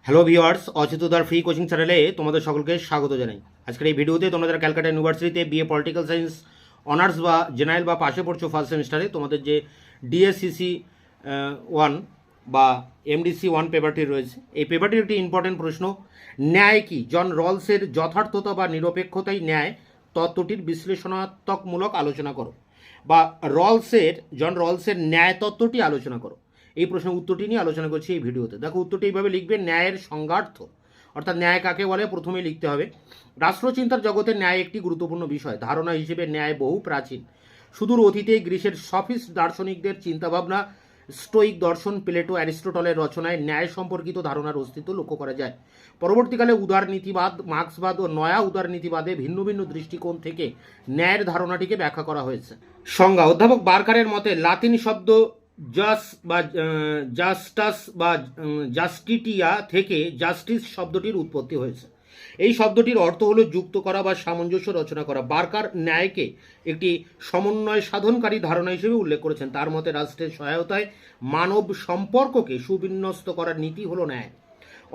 Hello viewers, অচিতদার free coaching চ্যানেলে তোমাদের সকলকে স্বাগত জানাই। আজকের এই ভিডিওতে তোমরা যারা ক্যালকাটা ইউনিভার্সিটিতে বিএ পলিটিক্যাল সায়েন্স অনার্স বা জেনারেল বা পাশে পড়ছো ফার্স্ট সেমিস্টারে, তোমাদের যে ডিএসসিসি 1 বা এমডিসি 1 পেপারটি রয়েছে, এই পেপারটির একটি ইম্পর্টেন্ট প্রশ্ন, ন্যায় কি? জন রলসের যথার্থতা বা নিরপেক্ষতাই ন্যায় তত্ত্বটির বিশ্লেষণাত্মকমূলক আলোচনা করো, বা জন রলসের ন্যায় তত্ত্বটি আলোচনা করো। এই প্রশ্নের উত্তরটি নিয়ে আলোচনা করছি এই ভিডিওতে। দেখো, উত্তরটি এইভাবে লিখবে, ন্যায়ের সংজ্ঞার্থ, অর্থাৎ ন্যায় কাকে বলে প্রথমেই লিখতে হবে। রাষ্ট্রচিন্তার জগতে ন্যায় একটি গুরুত্বপূর্ণ বিষয়। ধারণা হিসেবে ন্যায় বহু প্রাচীন। সুদূর অতীতে গ্রিসের সফিস্ট দার্শনিকদের চিন্তাভাবনা, স্টোইক দর্শন, প্লেটো, অ্যারিস্টটলের রচনায় ন্যায় সম্পর্কিত ধারণার অস্তিত্ব লক্ষ্য করা যায়। পরবর্তীকালে উদারনীতিবাদ, মার্ক্সবাদ ও নয়া উদারনীতিবাদে ভিন্ন ভিন্ন দৃষ্টিকোণ থেকে ন্যায়ের ধারণাটিকে ব্যাখ্যা করা হয়েছে। সংজ্ঞা: অধ্যাপক বার্কারের মতে লাতিন শব্দ জাস্টাস বা জাস্টিটিয়া থেকে জাস্টিস শব্দটির উৎপত্তি হয়েছে। এই শব্দটির অর্থ হলো যুক্ত করা বা সামঞ্জস্য রচনা করা। বার্কার ন্যায়কে একটি সমন্বয় সাধনকারী ধারণা হিসেবে উল্লেখ করেছেন। তার মতে রাষ্ট্রের সহায়তায় মানব সম্পর্ককে সুবিন্যস্ত করার নীতি হলো ন্যায়।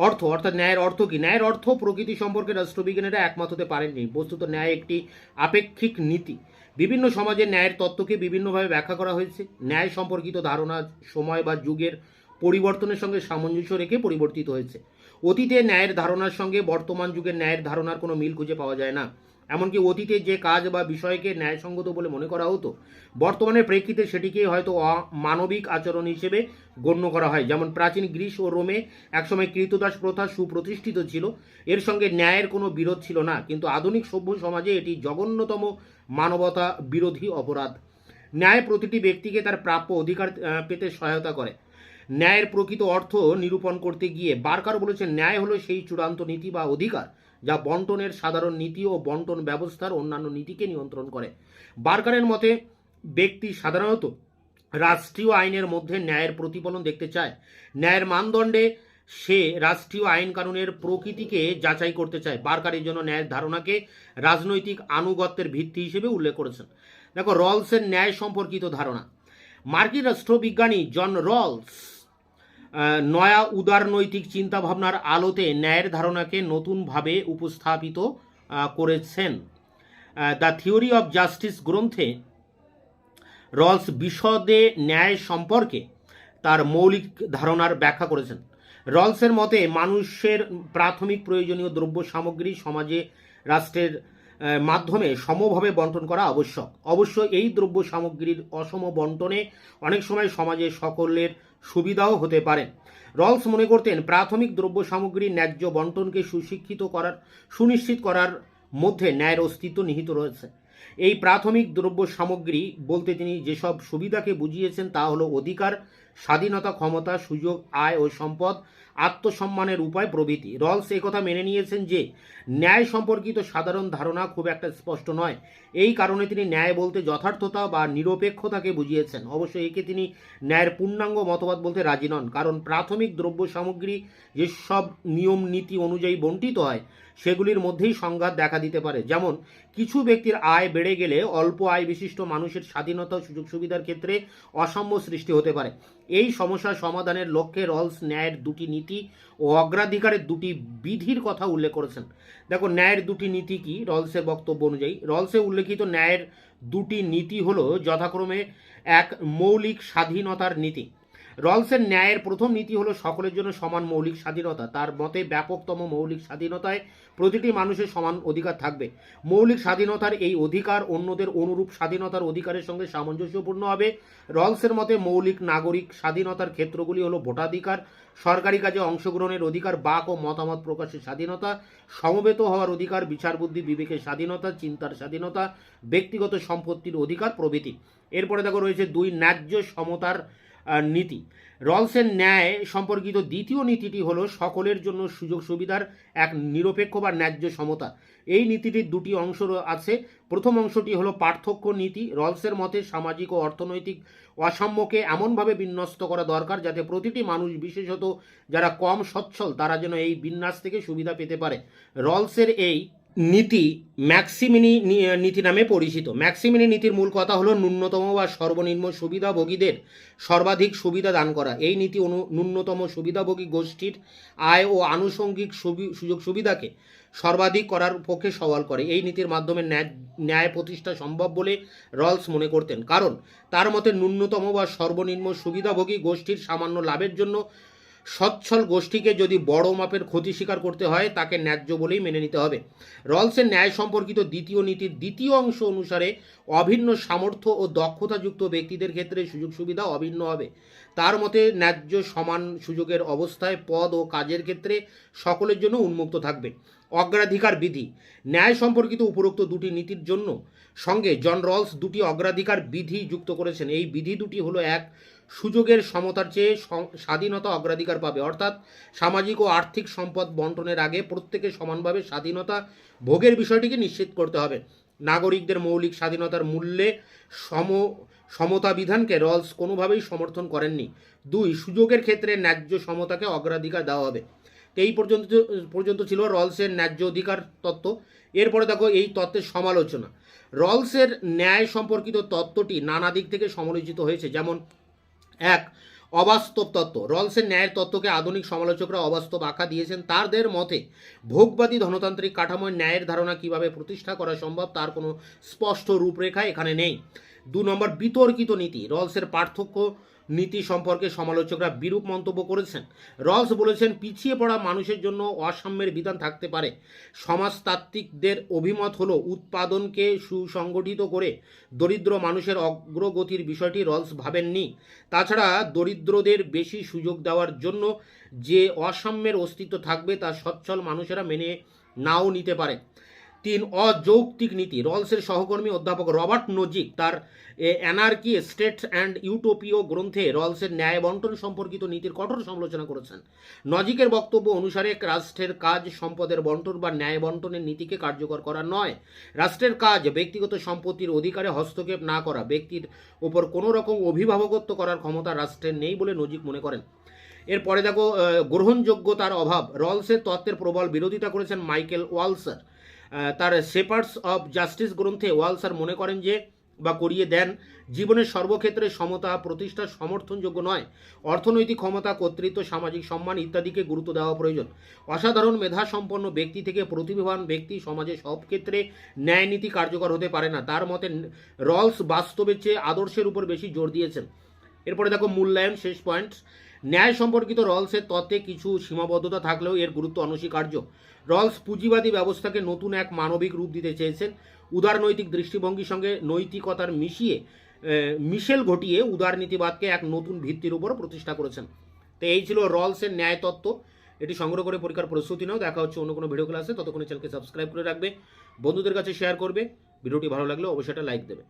অর্থাৎ ন্যায়ের অর্থ কি? ন্যায়ের অর্থ প্রকৃতি সম্পর্কে রাষ্ট্রবিজ্ঞানীরা একমত হতে পারেননি। বস্তুত ন্যায় একটি আপেক্ষিক নীতি। বিভিন্ন সমাজে ন্যায়ের তত্ত্বকে বিভিন্নভাবে ব্যাখ্যা করা হয়েছে। ন্যায় সম্পর্কিত ধারণা সময় বা যুগের পরিবর্তনের সঙ্গে সামঞ্জস্য রেখে পরিবর্তিত হয়েছে। অতীতে ন্যায়ের ধারণার সঙ্গে বর্তমান যুগের ন্যায়ের ধারণার কোনো মিল খুঁজে পাওয়া যায় না। এমনকি অতীতে যে কাজ বা বিষয়কে ন্যায়সঙ্গত বলে মনে করা হতো, বর্তমানের প্রেক্ষিতে সেটিকে হয়তো অমানবিক আচরণ হিসেবে গণ্য করা হয়। যেমন প্রাচীন গ্রিস ও রোমে একসময় কৃতদাস প্রথা সুপ্রতিষ্ঠিত ছিল, এর সঙ্গে ন্যায়ের কোনো বিরোধ ছিল না, কিন্তু আধুনিক সভ্য সমাজে এটি জঘন্যতম মানবতা বিরোধী অপরাধ। ন্যায় প্রতিটি ব্যক্তিকে তার প্রাপ্য অধিকার পেতে সহায়তা করে। ন্যায়ের প্রকৃত অর্থ নিরূপণ করতে গিয়ে বার্কার বলেছেন, ন্যায় হলো সেই চূড়ান্ত নীতি বা অধিকার যা বন্টনের সাধারণ নীতি ও বন্টন ব্যবস্থার অন্যান্য নীতিকে নিয়ন্ত্রণ করে। বার্কারের মতে ব্যক্তি সাধারণত রাষ্ট্রীয় আইনের মধ্যে ন্যায়ের প্রতিফলন দেখতে চায়। ন্যায়ের মানদণ্ডে সে রাষ্ট্রীয় আইন কানুনের প্রকৃতিকে যাচাই করতে চায়। বার্কারের জন্য ন্যায়ের ধারণাকে রাজনৈতিক আনুগত্যের ভিত্তি হিসেবে উল্লেখ করেছেন। দেখো, রলসের ন্যায় সম্পর্কিত ধারণা। মার্কিন রাষ্ট্রবিজ্ঞানী জন রলস নয়া উদারনৈতিক চিন্তাভাবনার আলোতে ন্যায়ের ধারণাকে নতুনভাবে উপস্থাপিত করেছেন। দ্য থিওরি অফ জাস্টিস গ্রন্থে রলস বিশদে ন্যায় সম্পর্কে তার মৌলিক ধারণার ব্যাখ্যা করেছেন। রলসের মতে মানুষের প্রাথমিক প্রয়োজনীয় দ্রব্য সামগ্রী সমাজে রাষ্ট্রের মাধ্যমে সমভাবে বন্টন করা আবশ্যক। অবশ্য এই দ্রব্য সামগ্রীর অসম বন্টনে অনেক সময় সমাজে সকলের সুবিধাও হতে পারে। রলস মনে করতেন প্রাথমিক দ্রব্য সামগ্রীর ন্যায্য বন্টনকে সুনিশ্চিত করার মধ্যে ন্যায়ের অস্তিত্ব নিহিত রয়েছে। এই প্রাথমিক দ্রব্য সামগ্রী বলতে তিনি যেসব সুবিধাকে বুঝিয়েছেন তা হলো অধিকার, স্বাধীনতা, ক্ষমতা, সুযোগ, আয় ও সম্পদ, আত্মসম্মানের উপায় প্রভৃতি। রলস একথা মেনে নিয়েছেন যে ন্যায় সম্পর্কিত সাধারণ ধারণা খুব একটা স্পষ্ট নয়। এই কারণে তিনি ন্যায় বলতে যথার্থতা বা নিরপেক্ষতাকে বুঝিয়েছেন। অবশ্য একে তিনি ন্যায়ের পূর্ণাঙ্গ মতবাদ বলতে রাজি নন, কারণ প্রাথমিক দ্রব্য সামগ্রী যেসব নিয়ম নীতি অনুযায়ী বণ্টিত হয় সেগুলির মধ্যেই সংঘাত দেখা দিতে পারে। যেমন কিছু ব্যক্তির আয় বেড়ে গেলে অল্প আয় বিশিষ্ট মানুষের স্বাধীনতা ও সুযোগ সুবিধার ক্ষেত্রে অসাম্য সৃষ্টি হতে পারে। এই সমস্যা সমাধানের লক্ষ্যে রলস ন্যায়ের দুটি নীতি ও অগ্রাধিকারের দুটি বিধির কথা উল্লেখ করেছেন। দেখো, ন্যায়ের দুটি নীতি কি? রলসের বক্তব্য অনুযায়ী রলসে উল্লেখিত ন্যায়ের দুটি নীতি হলো যথাক্রমে এক, মৌলিক স্বাধীনতার নীতি। রলসের ন্যায়ের প্রথম নীতি হলো সকলের জন্য সমান মৌলিক স্বাধীনতা। তার মতে ব্যাপকতম মৌলিক স্বাধীনতায় প্রতিটি মানুষের সমান অধিকার থাকবে। মৌলিক স্বাধীনতার এই অধিকার অন্যদের অনুরূপ স্বাধীনতার অধিকারের সঙ্গে সামঞ্জস্যপূর্ণ হবে। রলসের মতে মৌলিক নাগরিক স্বাধীনতার ক্ষেত্রগুলি হলো ভোটাধিকার, সরকারি কাজে অংশগ্রহণের অধিকার, বাক ও মতামত প্রকাশের স্বাধীনতা, সমবেত হওয়ার অধিকার, বিচার বুদ্ধি বিবেকের স্বাধীনতা, চিন্তার স্বাধীনতা, ব্যক্তিগত সম্পত্তির অধিকার প্রভৃতি। এরপরে দেখো রয়েছে 2, ন্যায্য সমতার নীতি। রলসের ন্যায় সম্পর্কিত দ্বিতীয় নীতিটি হলো সকলের জন্য সুযোগ সুবিধার এক নিরপেক্ষ বা ন্যায্য সমতা। এই নীতিটির দুটি অংশ আছে। প্রথম অংশটি হলো পার্থক্য নীতি। রলসের মতে সামাজিক ও অর্থনৈতিক অসাম্যকে এমনভাবে বিন্যস্ত করা দরকার যাতে প্রতিটি মানুষ, বিশেষত যারা কম সচ্ছল, তারা যেন এই বিন্যাস থেকে সুবিধা পেতে পারে। রলসের এই নীতি ম্যাক্সিমিনি নীতি নামে পরিচিত। ম্যাক্সিমিনি নীতির মূল কথা হলো ন্যূনতম বা সর্বনিম্ন সুবিধাভোগীদের সর্বাধিক সুবিধা দান করা। এই নীতি ন্যূনতম সুবিধাভোগী গোষ্ঠীর আয় ও আনুষঙ্গিক সুযোগ সুবিধাকে সর্বাধিক করার পক্ষে সওয়াল করে। এই নীতির মাধ্যমে ন্যায় প্রতিষ্ঠা সম্ভব বলে রলস মনে করতেন, কারণ তার মতে ন্যূনতম বা সর্বনিম্ন সুবিধাভোগী গোষ্ঠীর সামান্য লাভের জন্য সচ্ছল গোষ্ঠীকে যদি বড় মাপের ক্ষতি স্বীকার করতে হয় তাকে ন্যায্য বলেই মেনে নিতে হবে। রলসের ন্যায় সম্পর্কিত দ্বিতীয় নীতির দ্বিতীয় অংশ অনুসারে অভিন্ন সামর্থ্য ও দক্ষতাযুক্ত ব্যক্তিদের ক্ষেত্রে সুযোগ সুবিধা অভিন্ন হবে। তার মতে ন্যায্য সমান সুযোগের অবস্থায় পদ ও কাজের ক্ষেত্রে সকলের জন্য উন্মুক্ত থাকবে। অগ্রাধিকার বিধি ন্যায় সম্পর্কিত উপরোক্ত দুটি নীতির জন্য সঙ্গে জন রলস দুটি অগ্রাধিকার বিধি যুক্ত করেছেন। এই বিধি দুটি হলো: এক, সুযোগের সমতার চেয়ে স্বাধীনতা অগ্রাধিকার পাবে, অর্থাৎ সামাজিক ও আর্থিক সম্পদ বন্টনের আগে প্রত্যেকে সমানভাবে স্বাধীনতা ভোগের বিষয়টিকে নিশ্চিত করতে হবে। নাগরিকদের মৌলিক স্বাধীনতার মূল্যে সমতা বিধানকে রলস কোনোভাবেই সমর্থন করেননি। দুই, সুযোগের ক্ষেত্রে ন্যায্য সমতাকে অগ্রাধিকার দেওয়া হবে। এই পর্যন্ত ছিল রলসের ন্যায্য অধিকার তত্ত্ব। এরপরে দেখো এই তত্ত্বের সমালোচনা। রলসের ন্যায় সম্পর্কিত তত্ত্বটি নানা দিক থেকে সমালোচিত হয়েছে। যেমন এক, অবাস্তব তত্ত্ব। রলসের ন্যায়ের তত্ত্বকে আধুনিক সমালোচকরা অবাস্তব আখ্যা দিয়েছেন। তাদের মতে ভোগবাদী ধনতান্ত্রিক কাঠামোয় ন্যায়ের ধারণা কিভাবে প্রতিষ্ঠা করা সম্ভব তার কোনো স্পষ্ট রূপরেখা এখানে নেই। 2 নম্বর, বিতর্কিত নীতি। রলসের পার্থক্য নীতি সম্পর্কে সমালোচকরা বিরূপ মন্তব্য করেছেন। রলস বলেছেন, পিছিয়ে পড়া মানুষের জন্য অসাম্যের বিধান থাকতে পারে। সমাজতাত্ত্বিকদের অভিমত হলো উৎপাদনকে সুসংগঠিত করে দরিদ্র মানুষের অগ্রগতির বিষয়টি রলস ভাবেননি। তাছাড়া দরিদ্রদের বেশি সুযোগ দেওয়ার জন্য যে অসাম্যের অস্তিত্ব থাকবে তা সচ্ছল মানুষেরা মেনে নাও নিতে পারে। 3, অযৌক্তিক নীতি। রলসের সহকর্মী অধ্যাপক রবার্ট নজিক তার অ্যানার্কি, স্টেট অ্যান্ড ইউটোপিও গ্রন্থে রলসের ন্যায় বন্টন সম্পর্কিত নীতির কঠোর সমালোচনা করেছেন। নজিকের বক্তব্য অনুসারে রাষ্ট্রের কাজ সম্পদের বন্টন বা ন্যায় বন্টনের নীতিকে কার্যকর করা নয়। রাষ্ট্রের কাজ ব্যক্তিগত সম্পত্তির অধিকারে হস্তক্ষেপ না করা। ব্যক্তির উপর কোনো রকম অভিভাবকত্ব করার ক্ষমতা রাষ্ট্রের নেই বলে নজিক মনে করেন। এরপরে দেখো গ্রহণযোগ্যতার অভাব। রলসের তত্ত্বের প্রবল বিরোধিতা করেছেন মাইকেল ওয়ালসার। তার শেপার্ডস অফ জাস্টিস গ্রন্থে ওয়ালসার মনে করেন যে করিয়ে দেন, জীবনের সর্বক্ষেত্রে সমতা প্রতিষ্ঠা সমর্থনযোগ্য নয়। অর্থনৈতিক ক্ষমতা, কর্তৃত্ব, সামাজিক সম্মান ইত্যাদিকে গুরুত্ব দেওয়া প্রয়োজন। অসাধারণ মেধা সম্পন্ন ব্যক্তি থেকে প্রতিভাবান ব্যক্তি সমাজে সব ক্ষেত্রে ন্যায় নীতি কার্যকর হতে পারে না। তার মতে রলস বাস্তবের চেয়ে আদর্শের উপর বেশি জোর দিয়েছেন। এরপরে দেখো মূল্যায়ন, শেষ পয়েন্ট। ন্যায় সম্পর্কিত রলসের তত্ত্বে কিছু সীমাবদ্ধতা থাকলেও এর গুরুত্ব অনস্বীকার্য। রলস পুঁজিবাদী ব্যবস্থাকে নতুন এক মানবিক রূপ দিতে চেয়েছেন। উদারনৈতিক দৃষ্টিভঙ্গির সঙ্গে নৈতিকতার মিশেল ঘটিয়ে উদারনীতিবাদকে এক নতুন ভিত্তির উপর প্রতিষ্ঠা করেছেন। তো এই ছিল রলসের ন্যায় তত্ত্ব। এটি সংগ্রহ করে পরীক্ষার প্রস্তুতি নাও। দেখা হচ্ছে অন্য কোনো ভিডিও ক্লাসে। ততক্ষণে চ্যানেলকে সাবস্ক্রাইব করে রাখবে, বন্ধুদের কাছে শেয়ার করবে। ভিডিওটি ভালো লাগলে অবশ্যই একটা লাইক দেবে।